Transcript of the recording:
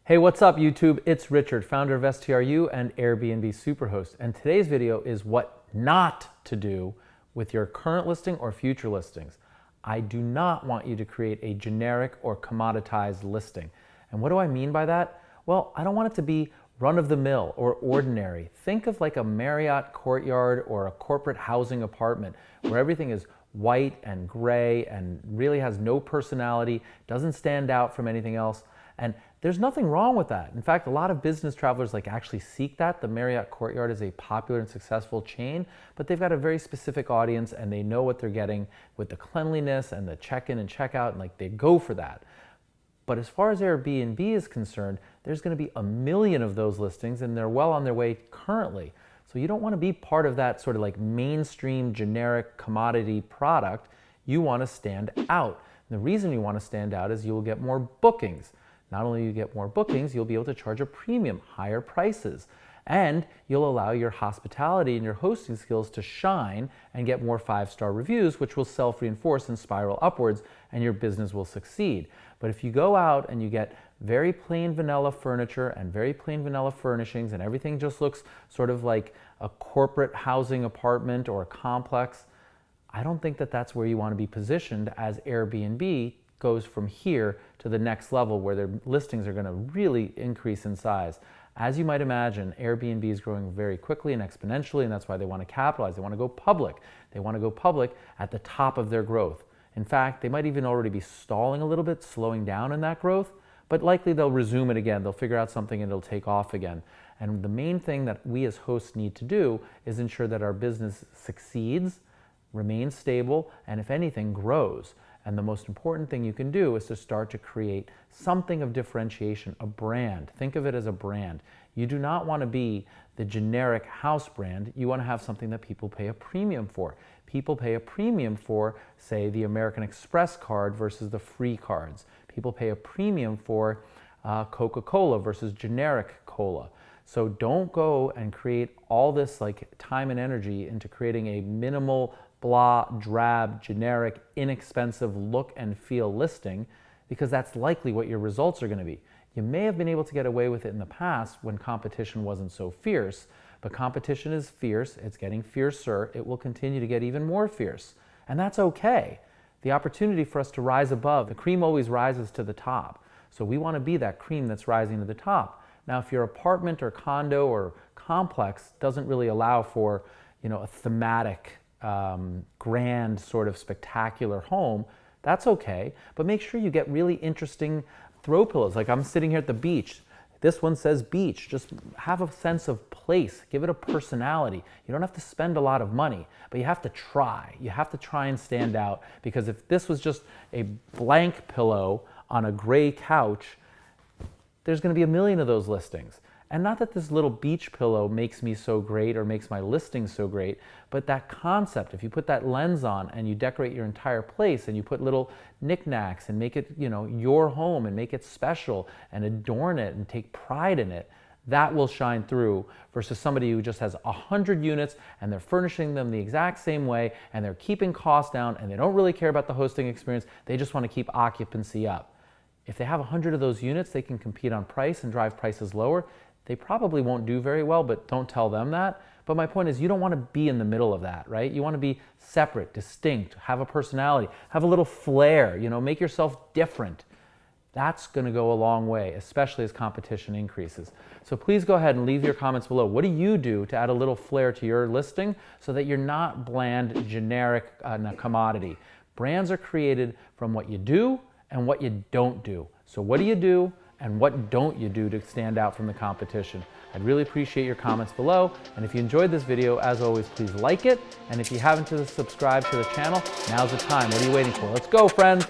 Hey, what's up YouTube? It's Richard, founder of STRU and Airbnb Superhost. And today's video is what not to do with your current listing or future listings. I do not want you to create a generic or commoditized listing. And what do I mean by that? Well, I don't want it to be run-of-the-mill or ordinary. Think of like a Marriott Courtyard or a corporate housing apartment where everything is white and gray and really has no personality, doesn't stand out from anything else. And there's nothing wrong with that. In fact, a lot of business travelers actually seek that. The Marriott Courtyard is a popular and successful chain, but they've got a very specific audience and they know what they're getting with the cleanliness and the check-in and check-out, and they go for that. But as far as Airbnb is concerned, there's going to be a million of those listings and they're well on their way currently. So you don't want to be part of that sort of mainstream generic commodity product. You want to stand out. And the reason you want to stand out is you will get more bookings. Not only do you get more bookings, you'll be able to charge a premium, higher prices, and you'll allow your hospitality and your hosting skills to shine and get more 5-star reviews, which will self-reinforce and spiral upwards, and your business will succeed. But if you go out and you get very plain vanilla furniture and very plain vanilla furnishings and everything just looks sort of like a corporate housing apartment or a complex, I don't think that that's where you want to be positioned as Airbnb goes from here to the next level where their listings are going to really increase in size. As you might imagine, Airbnb is growing very quickly and exponentially, and that's why they want to capitalize. They want to go public. They want to go public at the top of their growth. In fact, they might even already be stalling a little bit, slowing down in that growth, but likely they'll resume it again. They'll figure out something and it'll take off again. And the main thing that we as hosts need to do is ensure that our business succeeds, remains stable, and if anything, grows. And the most important thing you can do is to start to create something of differentiation, a brand. Think of it as a brand. You do not want to be the generic house brand. You want to have something that people pay a premium for. People pay a premium for, say, the American Express card versus the free cards. People pay a premium for Coca-Cola versus generic cola. So don't go and create all this time and energy into creating a minimal, blah, drab, generic, inexpensive look and feel listing, because that's likely what your results are going to be. You may have been able to get away with it in the past when competition wasn't so fierce, but competition is fierce, it's getting fiercer, it will continue to get even more fierce, and that's okay. The opportunity for us to rise above, the cream always rises to the top, so we want to be that cream that's rising to the top. Now, if your apartment or condo or complex doesn't really allow for, a thematic, grand sort of spectacular home, that's okay, but make sure you get really interesting throw pillows. Like I'm sitting here at the beach. This one says beach. Just have a sense of place. Give it a personality. You don't have to spend a lot of money, but you have to try. You have to try and stand out, because if this was just a blank pillow on a gray couch, there's going to be a million of those listings. And not that this little beach pillow makes me so great or makes my listing so great, but that concept, if you put that lens on and you decorate your entire place and you put little knickknacks and make it, your home and make it special and adorn it and take pride in it, that will shine through versus somebody who just has 100 units and they're furnishing them the exact same way and they're keeping costs down and they don't really care about the hosting experience. They just want to keep occupancy up. If they have 100 of those units, they can compete on price and drive prices lower. They probably won't do very well, but don't tell them that. But my point is, you don't want to be in the middle of that, right? You want to be separate, distinct, have a personality, have a little flair, make yourself different. That's going to go a long way, especially as competition increases. So please go ahead and leave your comments below. What do you do to add a little flair to your listing so that you're not bland, generic, commodity? Brands are created from what you do and what you don't do. So what do you do? And what don't you do to stand out from the competition? I'd really appreciate your comments below. And if you enjoyed this video, as always, please like it. And if you haven't subscribed to the channel, now's the time. What are you waiting for? Let's go, friends.